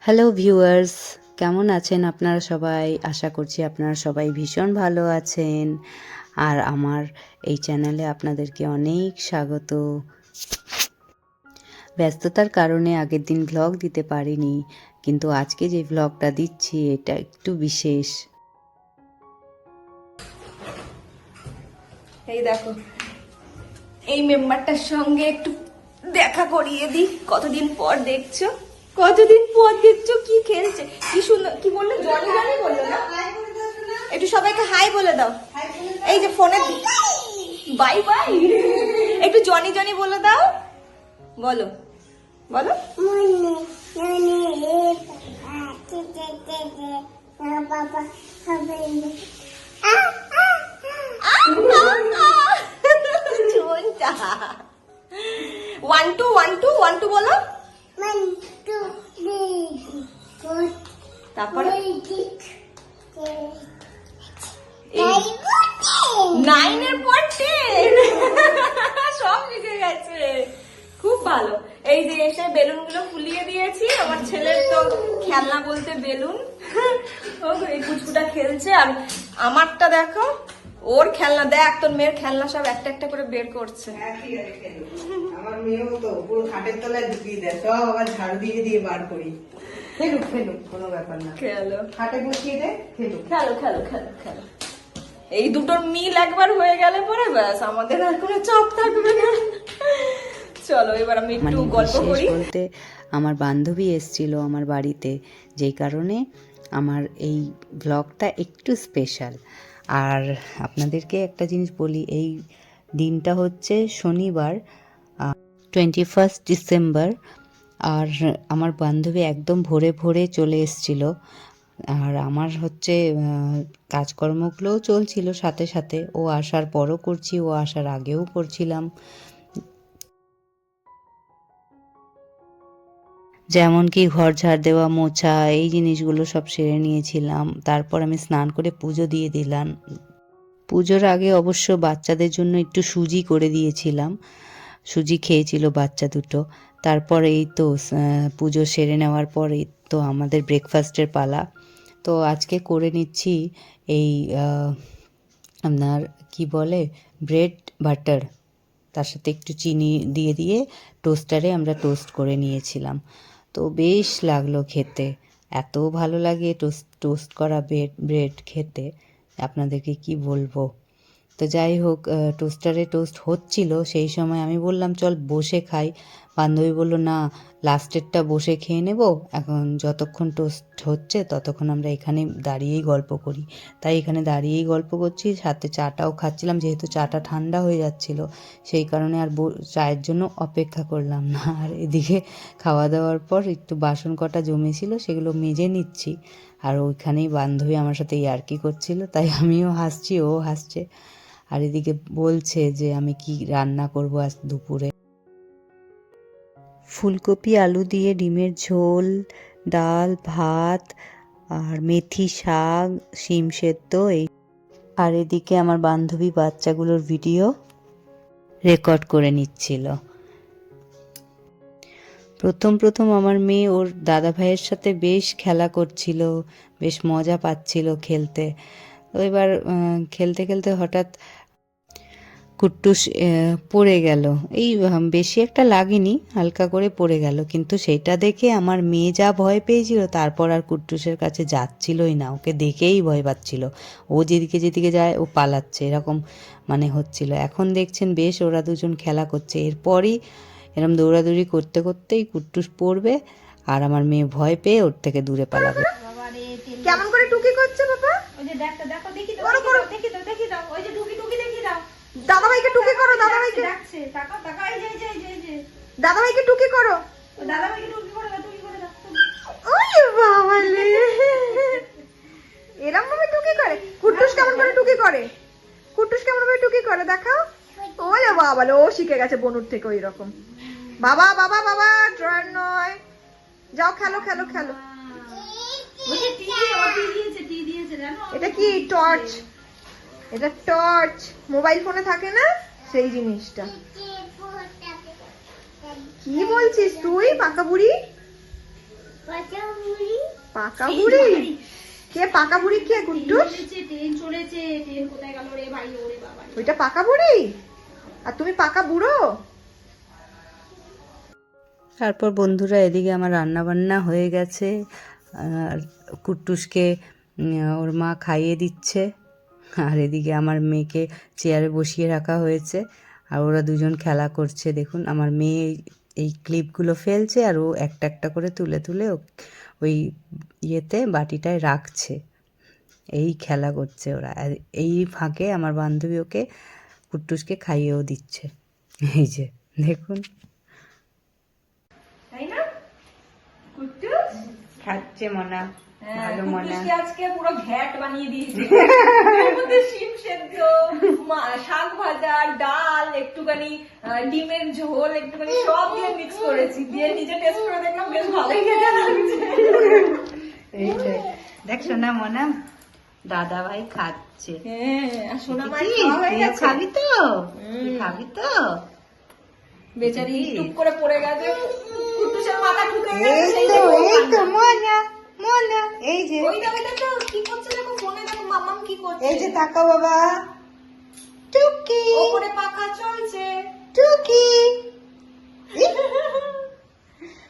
Hello viewers, কেমন আছেন আপনারা সবাই? আশা করছি আপনারা সবাই ভীষণ ভালো আছেন। আর আমার এই চ্যানেলে আপনাদেরকে অনেক স্বাগত। ব্যস্ততার কারণে আগের দিন ভ্লগ দিতে পারিনি, কিন্তু আজকে যে ভ্লগটা দিচ্ছি এটা একটু বিশেষ। এই দেখো, এই মেম্বারটার সঙ্গে একটু দেখা করিয়ে দিই। কতদিন পর দেখছো, কি খেলছে, কি সুন্দর, কি বললো, জনি জনি বললো না? একটু সবাইকে হাই বলে দাও। এই যে ফোনে বাই বাই, একটু জনি জনি বলে দাও। বলো বলো। One two one two one two বলো। তারপরে নাইনের পর 10 সব লিখে গেছে, খুব ভালো। এই যে এসে বেলুন গুলো ফুলিয়ে দিয়েছি। আমার ছেলের তো খেলনা বলতে বেলুন, ও এই কুচকুটা খেলছে। আর আমারটা দেখো, ওর খেলনা দেখ, তোর মেয়ের খেলনা সব একটা একটা করে বের করছে। আমার মেয়েও তো পুরো খাটের তলায় ঢুকিয়ে দেয়, সব আবার ঝাড়ু দিয়ে দিয়ে বার করি। ফেলুক ফেলুক, কোনো ব্যাপার না, খেলো, খাটে বসিয়ে দে, ফেলুক। খেলো খেলো খেলো খেলো। এই দুটোর মিল একবার হয়ে গেলে পরে ব্যাস, আমাদের আর কোনো চাপ থাকবে না। চলো এবার আমি একটু গল্প বিশেষ করি। বলতে আমার বান্ধবী এসেছিল আমার বাড়িতে, যেই কারণে আমার এই ব্লগটা একটু স্পেশাল। আর আপনাদেরকে একটা জিনিস বলি, এই দিনটা হচ্ছে শনিবার, 21 ডিসেম্বর। আর আমার বান্ধবী একদম ভোরে ভোরে চলে এসেছিল। আর আমার হচ্ছে কাজকর্মগুলোও চলছিল সাথে সাথে, ও আসার পরও করছি, ও আসার আগেও করছিলাম। যেমন কি ঘর ঝাড় দেওয়া, মোছা, এই জিনিসগুলো সব সেরে নিয়েছিলাম। তারপর আমি স্নান করে পুজো দিয়ে দিলাম। পুজোর আগে অবশ্য বাচ্চাদের জন্য একটু সুজি করে দিয়েছিলাম, সুজি খেয়েছিল বাচ্চা দুটো। তারপর এই তো পুজো সেরে নেওয়ার পর এই তো আমাদের ব্রেকফাস্টের পালা। তো আজকে করে নিচ্ছি এই আপনার কি বলে, ব্রেড বাটার, তার সাথে একটু চিনি দিয়ে দিয়ে টোস্টারে আমরা টোস্ট করে নিয়েছিলাম। তো বেশ লাগলো খেতে, এত ভালো লাগে টোস্ট করা ব্রেড খেতে, আপনাদেরকে কি বলবো। তো যাই হোক, টোস্টারে টোস্ট হচ্ছিল, সেই সময় আমি বললাম চল বসে খাই। বান্ধবী বললো না, লাস্টেরটা বসে খেয়ে নেব, এখন যতক্ষণ টোস্ট হচ্ছে ততক্ষণ আমরা এখানে দাঁড়িয়েই গল্প করি। তাই এখানে দাঁড়িয়েই গল্প করছি, সাথে চাটাও খাচ্ছিলাম, যেহেতু চাটা ঠান্ডা হয়ে যাচ্ছিল সেই কারণে আর চায়ের জন্য অপেক্ষা করলাম না। আর এদিকে খাওয়া দাওয়ার পর একটু বাসন কটা জমেছিল, সেগুলো মেজে নিচ্ছি। আর ওইখানেই বান্ধবী আমার সাথে ইয়ার্কি করছিল, তাই আমিও হাসছি, ও হাসছে। আর এদিকে বলছে যে আমি কি রান্না করব আজ দুপুরে। ফুলকপি আলু দিয়ে ডিমের ঝোল, ডাল, ভাত, আর মেথি শাক, শিম সেদ্ধ এই। আর এদিকে আমার বান্ধবী বাচ্চাগুলোর ভিডিও রেকর্ড করে নিচ্ছিল। প্রথম আমার মেয়ে ওর দাদা ভাইয়ের সাথে বেশ খেলা করছিল, বেশ মজা পাচ্ছিল খেলতে। তো এবার খেলতে খেলতে হঠাৎ কুট্টুস পড়ে গেল। এই বেশি একটা লাগেনি, হালকা করে পড়ে গেল, কিন্তু সেটা দেখে আমার মেয়ে যা ভয় পেয়েছিল, তারপর আর কুট্টুসের কাছে যাচ্ছিলই না, ওকে দেখেই ভয় পাচ্ছিল। ও যেদিকে যেদিকে যায় ও পালাচ্ছে, এরকম মানে হচ্ছিল। এখন দেখছেন বেশ ওরা দুজন খেলা করছে, এরপরই এরম দৌড়াদৌড়ি করতে করতেই কুট্টুস পড়বে, আর আমার মেয়ে ভয় পেয়ে ওর থেকে দূরে পালাবে। কেমন করে টুকি করছে বাবা? ওই যে দেখো দেখো, দেখি দাও দেখি দাও, ওই যে টুকি টুকি দেখি দাও। দাদাভাইকে টুকি করো, দাদাভাইকে ডাকছে, তাকাও তাকাও, এই যে দাদাভাইকে টুকি করো, দাদাভাইকে টুকি করে দাও, টুকি করে দাও। ওই বাবা রে, এরকম ভাবে টুকি করে। কুট্টুস কেমন করে টুকি করে, কুট্টুস কেমন করে টুকি করে দেখাও। ওরে বাবা, ও শিখে গেছে বনুর থেকে ওই রকম। বাবা বাবা বাবা, ড্রয়ার নয়, যাও খেলো খেলো খেলো। এটা কি টর্চ, এটা টর্চ, মোবাইল ফোনে থাকে না সেই জিনিসটা। কি বলছিস তুই পাকা বুড়ি? পাকা বুড়ি? কে পাকা বুড়ি? কে কুট্টুস? ট্রেন চলেছে, ট্রেন কোথায় গেল রে ভাই? ওরে বাবা, ওইটা পাকা বুড়ি আর তুমি পাকা বুড়ো? তারপর বন্ধুরা এদিকে আমার রান্না বান্না হয়ে গেছে, আর কুট্টুসকে ওর মা খাইয়ে দিচ্ছে, আর এদিকে আমার মেয়েকে চেয়ারে বসিয়ে রাখা হয়েছে, আর ওরা দুজন খেলা করছে। দেখুন আমার মেয়ে এই ক্লিপগুলো ফেলছে, আর ও একটা একটা করে তুলে তুলে ওই ইয়েতে বাটিটায় রাখছে। এই খেলা করছে ওরা, আর এই ফাঁকে আমার বান্ধবী ওকে কুট্টুসকে খাইয়েও দিচ্ছে। এই যে দেখুন, তাই না কুট্টুস? খাচ্ছে মনা, ভালো মনা। কুট্টুসকে আজকে পুরো ঘ্যাট বানিয়ে দিয়েছে। এর মধ্যে শিম সেদ্ধ, শাক ভাজা, ডাল, একটুখানি ডিমের ঝোল, একটুখানি সব দিয়ে মিক্স করেছি, দিয়ে নিজে টেস্ট করে দেখলাম বেশ ভালোই খেতে লাগছে। এইটাই দেখ সোনা মনা, দাদা ভাই খাচ্ছে। হ্যাঁ, আর সোনা মার দেখেছিস? খাওয়া হয়ে তুইও গেছে। খাবি তো? তুই খাবি তো? বেচারি টুক করে পড়ে গেছে, কুট্টুসের মাথা ঠুকে এই গেছে, সেই তো, জন্য ও এই তো কান্না। মনা, মনা, এই যে, ওইটা দেখো কি করছে, দেখো ফোনে দেখো মামাম কি করছে। এই যে তাকাও বাবা, টুকি, ওপরে পাখা চলছে। টুকি।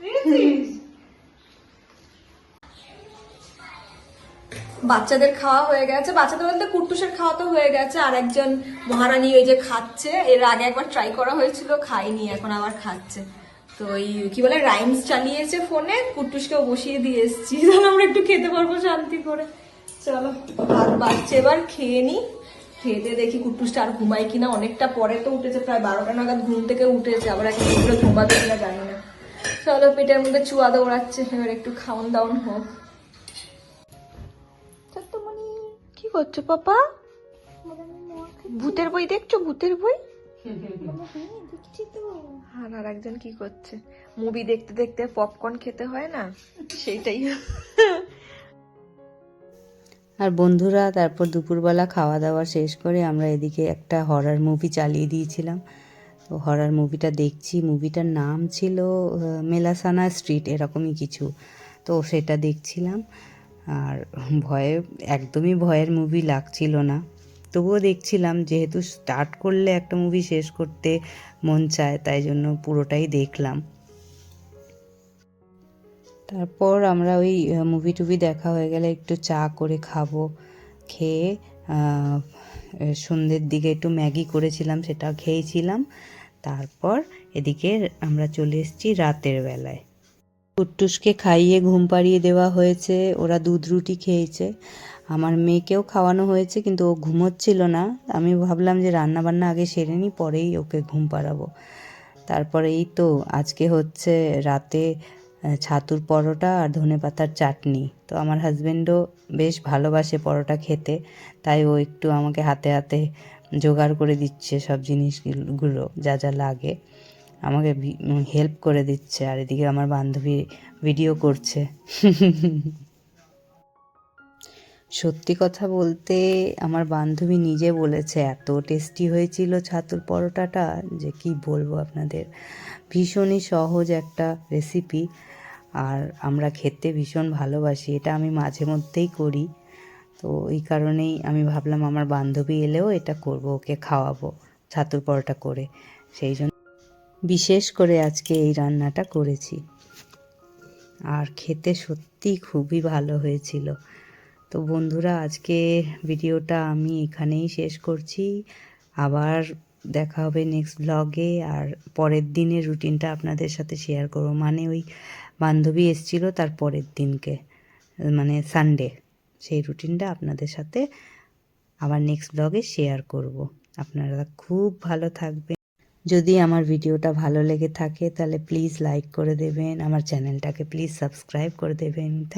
দেখেছিস? বাচ্চাদের খাওয়া হয়ে গেছে, বাচ্চাদের বলতে কুট্টুসের খাওয়া তো হয়ে গেছে, আর একজন মহারানী ওই যে খাচ্ছে, এর আগে একবার ট্রাই করা হয়েছিল, খাইনি, এখন আবার খাচ্ছে। তো ওই কি বলে রাইমস চালিয়েছে ফোনে, কুট্টুসকেও বসিয়ে দিয়ে এসেছি, যেন আমরা একটু খেতে পারবো শান্তি করে। চলো ভাত বাড়ছে, এবার খেয়ে নি, খেতে দেখি কুট্টুসটা আর ঘুমায় কিনা। অনেকটা পরে তো উঠেছে, প্রায় 12টা নাগাদ ঘুম থেকে উঠেছে, আবার এখন এগুলো ঘুমাবে কিনা জানি না। চলো পেটের মধ্যে চুয়া দৌড়াচ্ছে, এবার একটু খাওন দাওন হোক। কি করছো পাপা? ভূতের বই দেখছো? ভূতের বই? আর একজন কি করছে? মুভি দেখতে দেখতে পপকর্ন খেতে হয় না, সেইটাই। আর বন্ধুরা তারপর দুপুরবেলা খাওয়া দাওয়া শেষ করে আমরা এদিকে একটা হরর মুভি চালিয়ে দিয়েছিলাম। তো হরর মুভিটা দেখছি, মুভিটার নাম ছিল মেলাসানা স্ট্রিট, এরকমই কিছু। তো সেটা দেখছিলাম, আর ভয়ে, একদমই ভয়ের মুভি লাগছিল না, তবুও দেখছিলাম, যেহেতু স্টার্ট করলে একটা মুভি শেষ করতে মন চায়, তাই জন্য পুরোটাই দেখলাম। তারপর আমরা ওই মুভি টুভি দেখা হয়ে গেলে একটু চা করে খাবো, খেয়ে সন্ধ্যের দিকে একটু ম্যাগি করেছিলাম, সেটা খেয়েছিলাম। তারপর এদিকে আমরা চলে এসেছি রাতের বেলায়। কুট্টুসকে খাইয়ে ঘুম পাড়িয়ে দেওয়া হয়েছে, ওরা দুধ রুটি খেয়েছে, আমার মেয়েকেও খাওয়ানো হয়েছে, কিন্তু ও ঘুমোচ্ছিল না। আমি ভাবলাম যে রান্না বান্না আগে সেরে নিই, পরেই ওকে ঘুম পাড়াবো। তারপরে এই তো আজকে হচ্ছে রাতে ছাতুর পরোটা আর ধনেপাতার চাটনি। তো আমার হাজবেন্ডও বেশ ভালোবাসে পরোটা খেতে, তাই ও একটু আমাকে হাতে হাতে জোগাড় করে দিচ্ছে সব জিনিসগুলো, যা যা লাগে আমাকে হেল্প করে দিচ্ছে। আর এদিকে আমার বান্ধবী ভিডিও করছে। সত্যি কথা বলতে আমার বান্ধবী নিজে বলেছে এত টেস্টি হয়েছিল ছাতুর পরোটাটা, যে কি বলবো আপনাদের। ভীষণই সহজ একটা রেসিপি, আর আমরা খেতে ভীষণ ভালোবাসি, এটা আমি মাঝে মধ্যেই করি। তো এই কারণেই আমি ভাবলাম আমার বান্ধবী এলেও এটা করব, ওকে খাওয়াবো ছাতুর পরোটা করে, সেই জন্য বিশেষ করে আজকে এই রান্নাটা করেছি। আর খেতে সত্যি খুবই ভালো হয়েছিল। তো বন্ধুরা আজকে ভিডিওটা আমি এখানেই শেষ করছি, আবার দেখা হবে নেক্সট ব্লগে। আর পরের দিনের রুটিনটা আপনাদের সাথে শেয়ার করব, মানে ওই বান্ধবী এসেছিল তার পরের দিনকে, মানে সানডে, সেই রুটিনটা আপনাদের সাথে আবার নেক্সট ব্লগে শেয়ার করব। আপনারা খুব ভালো থাকবেন। যদি আমার ভিডিওটা ভালো লেগে থাকে তাহলে প্লিজ লাইক করে দেবেন, আমার চ্যানেলটাকে প্লিজ সাবস্ক্রাইব করে দেবেন।